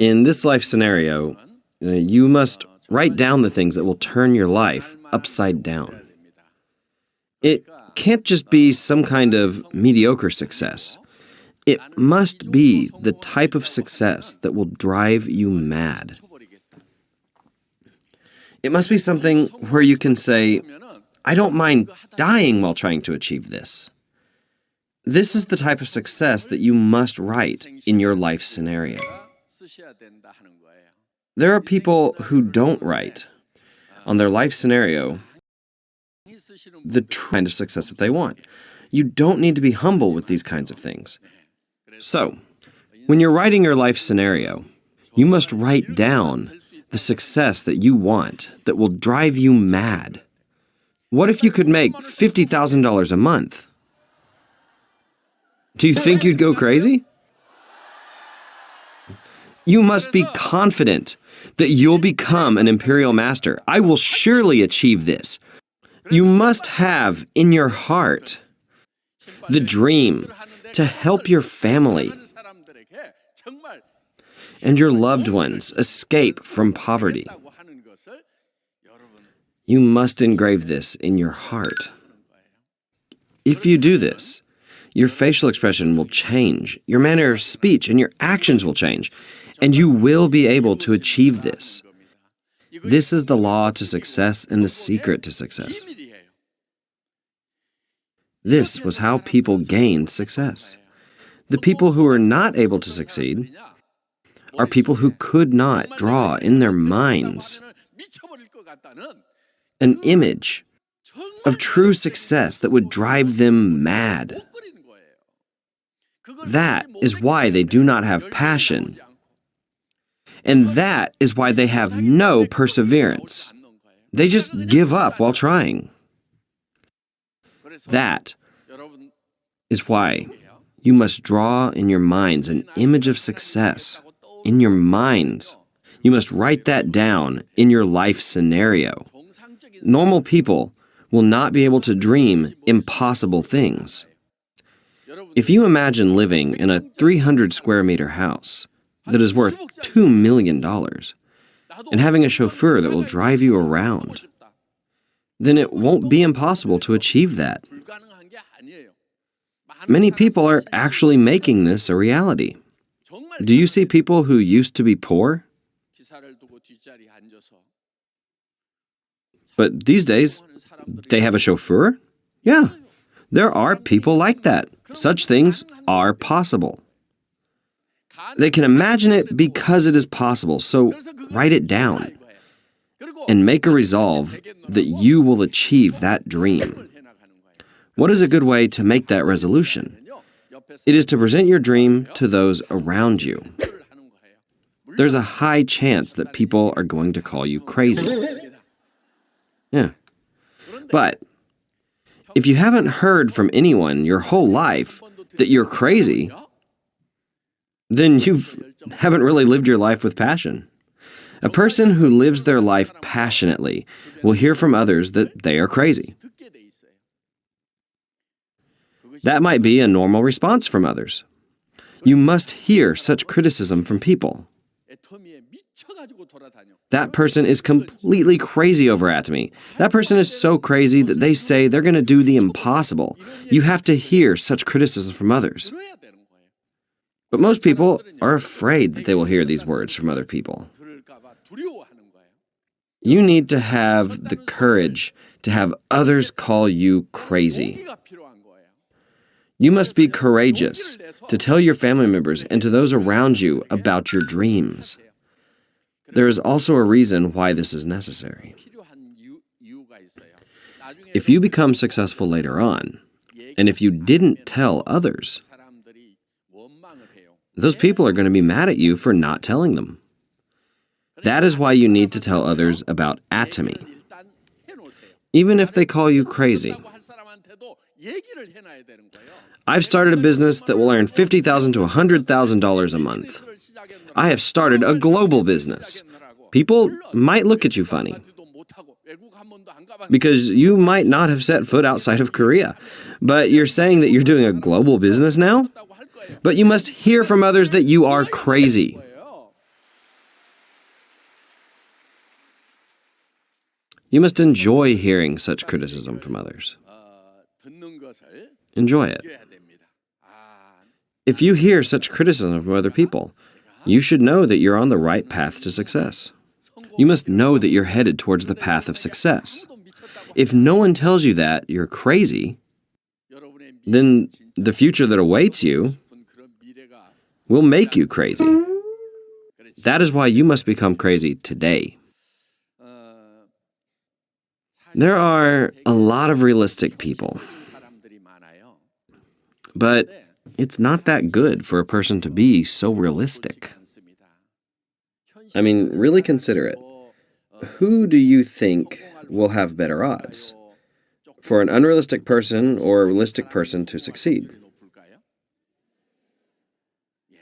In this life scenario, you must write down the things that will turn your life upside down. It can't just be some kind of mediocre success. It must be the type of success that will drive you mad. It must be something where you can say, I don't mind dying while trying to achieve this. This is the type of success that you must write in your life scenario. There are people who don't write on their life scenario the kind of success that they want. You don't need to be humble with these kinds of things. So, when you're writing your life scenario, you must write down the success that you want that will drive you mad. What if you could make $50,000 a month? Do you think you'd go crazy? You must be confident that you'll become an imperial master. I will surely achieve this. You must have in your heart the dream to help your family and your loved ones escape from poverty. You must engrave this in your heart. If you do this, your facial expression will change, your manner of speech and your actions will change, and you will be able to achieve this. This is the law to success and the secret to success. This was how people gained success. The people who are not able to succeed are people who could not draw in their minds an image of true success that would drive them mad. That is why they do not have passion. And that is why they have no perseverance. They just give up while trying. That is why you must draw in your minds an image of success. In your minds. You must write that down in your life scenario. Normal people will not be able to dream impossible things. If you imagine living in a 300 square meter house that is worth $2 million and having a chauffeur that will drive you around, then it won't be impossible to achieve that. Many people are actually making this a reality. Do you see people who used to be poor? But these days, they have a chauffeur? Yeah, there are people like that. Such things are possible. They can imagine it because it is possible, so write it down and make a resolve that you will achieve that dream. What is a good way to make that resolution? It is to present your dream to those around you. There's a high chance that people are going to call you crazy. Yeah. But if you haven't heard from anyone your whole life that you're crazy, then you haven't really lived your life with passion. A person who lives their life passionately will hear from others that they are crazy. That might be a normal response from others. You must hear such criticism from people. That person is completely crazy over Atomy. That person is so crazy that they say they're going to do the impossible. You have to hear such criticism from others. But most people are afraid that they will hear these words from other people. You need to have the courage to have others call you crazy. You must be courageous to tell your family members and to those around you about your dreams. There is also a reason why this is necessary. If you become successful later on, and if you didn't tell others, those people are going to be mad at you for not telling them. That is why you need to tell others about Atomy, even if they call you crazy. I've started a business that will earn $50,000 to $100,000 a month. I have started a global business. People might look at you funny because you might not have set foot outside of Korea. But you're saying that you're doing a global business now? But you must hear from others that you are crazy. You must enjoy hearing such criticism from others. Enjoy it. If you hear such criticism from other people, you should know that you're on the right path to success. You must know that you're headed towards the path of success. If no one tells you that you're crazy, then the future that awaits you will make you crazy. That is why you must become crazy today. There are a lot of realistic people, but it's not that good for a person to be so realistic. I mean, really consider it. Who do you think will have better odds? For an unrealistic person or a realistic person to succeed?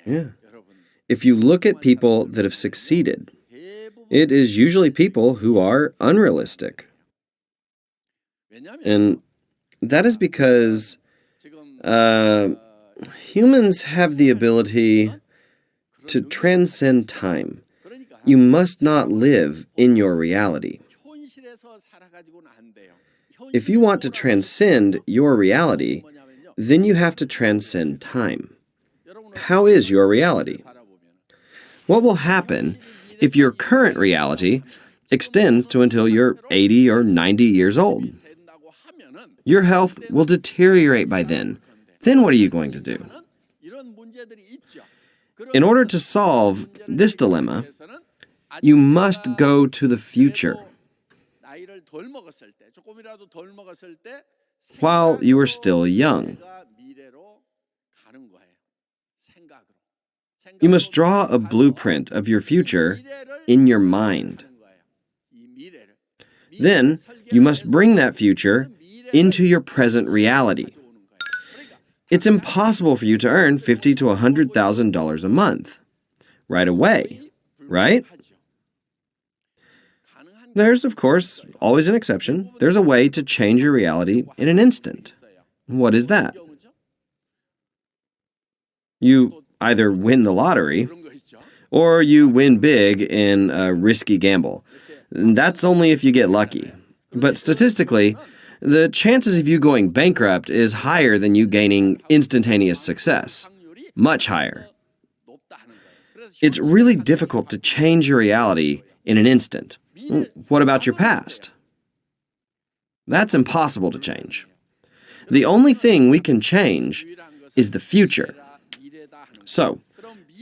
Yeah. If you look at people that have succeeded, it is usually people who are unrealistic. And that is because humans have the ability to transcend time. You must not live in your reality. If you want to transcend your reality, then you have to transcend time. How is your reality? What will happen if your current reality extends to until you're 80 or 90 years old? Your health will deteriorate by then. Then what are you going to do? In order to solve this dilemma, you must go to the future. While you are still young, you must draw a blueprint of your future in your mind. Then, you must bring that future into your present reality. It's impossible for you to earn $50,000 to $100,000 a month right away, right? There's, of course, always an exception. There's a way to change your reality in an instant. What is that? You either win the lottery or you win big in a risky gamble. That's only if you get lucky. But statistically, the chances of you going bankrupt is higher than you gaining instantaneous success. Much higher. It's really difficult to change your reality in an instant. What about your past? That's impossible to change. The only thing we can change is the future. So,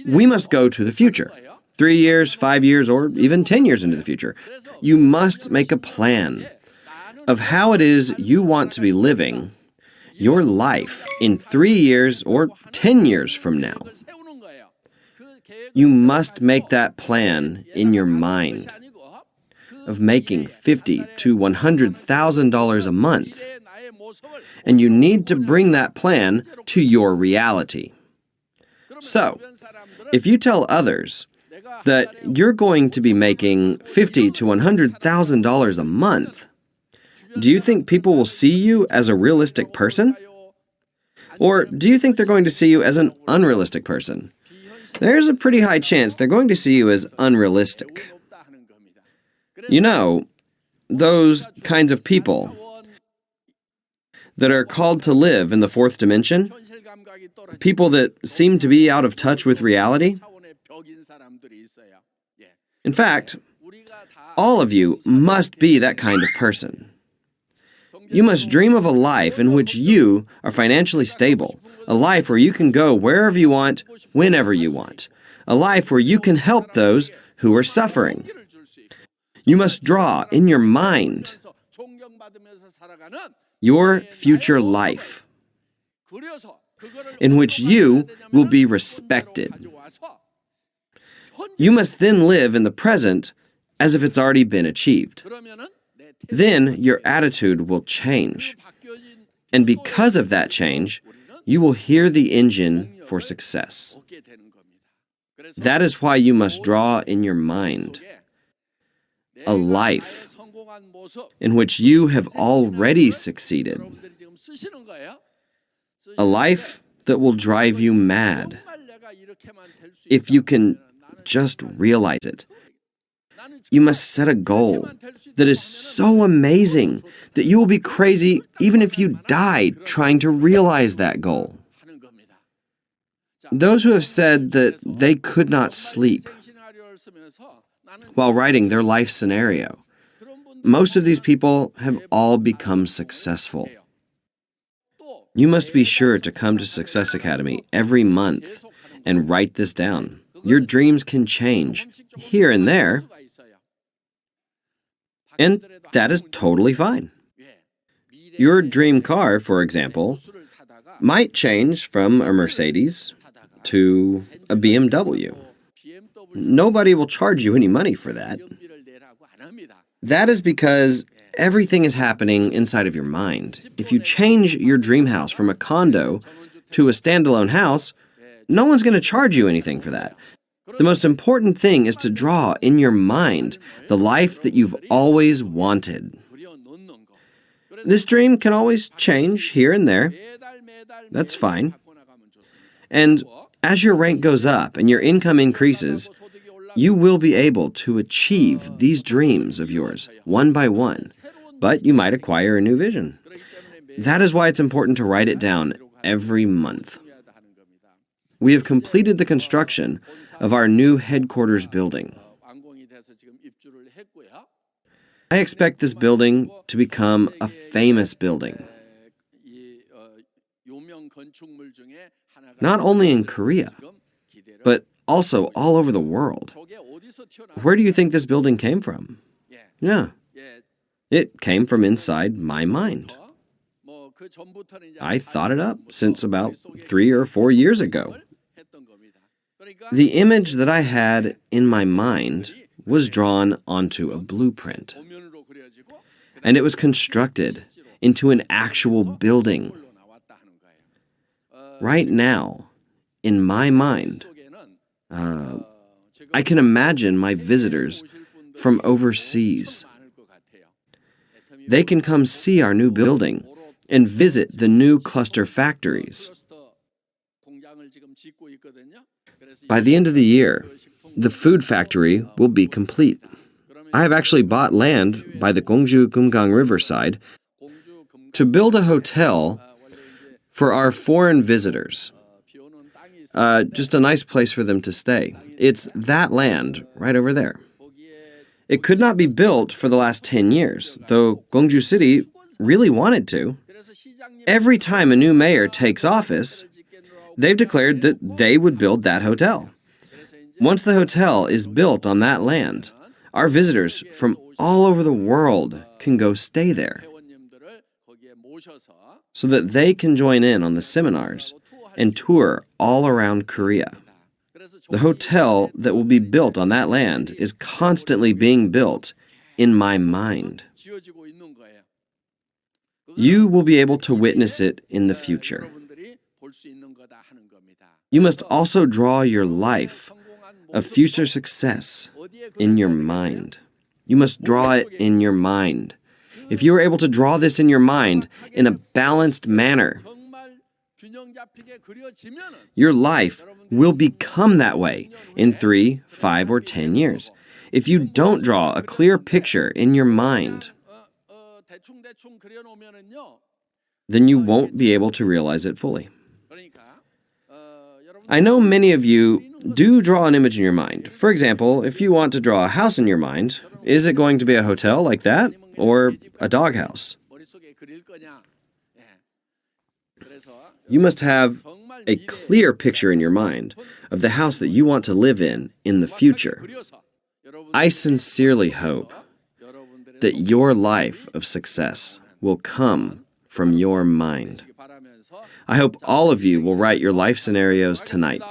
we must go to the future. 3 years, 5 years, or even 10 years into the future. You must make a plan of how it is you want to be living your life in 3 years or 10 years from now. You must make that plan in your mind of making $50,000 to $100,000 a month. And you need to bring that plan to your reality. So, if you tell others that you're going to be making $50,000 to $100,000 a month, do you think people will see you as a realistic person? Or do you think they're going to see you as an unrealistic person? There's a pretty high chance they're going to see you as unrealistic. You know, those kinds of people that are called to live in the fourth dimension, people that seem to be out of touch with reality. In fact, all of you must be that kind of person. You must dream of a life in which you are financially stable, a life where you can go wherever you want, whenever you want, a life where you can help those who are suffering. You must draw in your mind your future life, in which you will be respected. You must then live in the present as if it's already been achieved. Then your attitude will change. And because of that change, you will hear the engine for success. That is why you must draw in your mind a life in which you have already succeeded. A life that will drive you mad if you can just realize it. You must set a goal that is so amazing that you will be crazy even if you died trying to realize that goal. Those who have said that they could not sleep while writing their life scenario, most of these people have all become successful. You must be sure to come to Success Academy every month and write this down. Your dreams can change here and there, and that is totally fine. Your dream car, for example, might change from a Mercedes to a BMW. Nobody will charge you any money for that. That is because everything is happening inside of your mind. If you change your dream house from a condo to a standalone house, no one's going to charge you anything for that. The most important thing is to draw in your mind the life that you've always wanted. This dream can always change here and there. That's fine. And as your rank goes up and your income increases, you will be able to achieve these dreams of yours one by one, but you might acquire a new vision. That is why it's important to write it down every month. We have completed the construction of our new headquarters building. I expect this building to become a famous building. Not only in Korea, but also all over the world. Where do you think this building came from? Yeah, it came from inside my mind. I thought it up since about 3 or 4 years ago. The image that I had in my mind was drawn onto a blueprint, and it was constructed into an actual building. Right now, in my mind, I can imagine my visitors from overseas. They can come see our new building and visit the new cluster factories. By the end of the year, the food factory will be complete. I have actually bought land by the Gyeongju-Kumgang Riverside to build a hotel for our foreign visitors. Just a nice place for them to stay. It's that land right over there. It could not be built for the last 10 years, though Gwangju City really wanted to. Every time a new mayor takes office, they've declared that they would build that hotel. Once the hotel is built on that land, our visitors from all over the world can go stay there so that they can join in on the seminars and tour all around Korea. The hotel that will be built on that land is constantly being built in my mind. You will be able to witness it in the future. You must also draw your life of future success in your mind. You must draw it in your mind. If you are able to draw this in your mind in a balanced manner, your life will become that way in 3, 5, or 10 years. If you don't draw a clear picture in your mind, then you won't be able to realize it fully. I know many of you do draw an image in your mind. For example, if you want to draw a house in your mind, is it going to be a hotel like that or a doghouse? You must have a clear picture in your mind of the house that you want to live in the future. I sincerely hope that your life of success will come from your mind. I hope all of you will write your life scenarios tonight.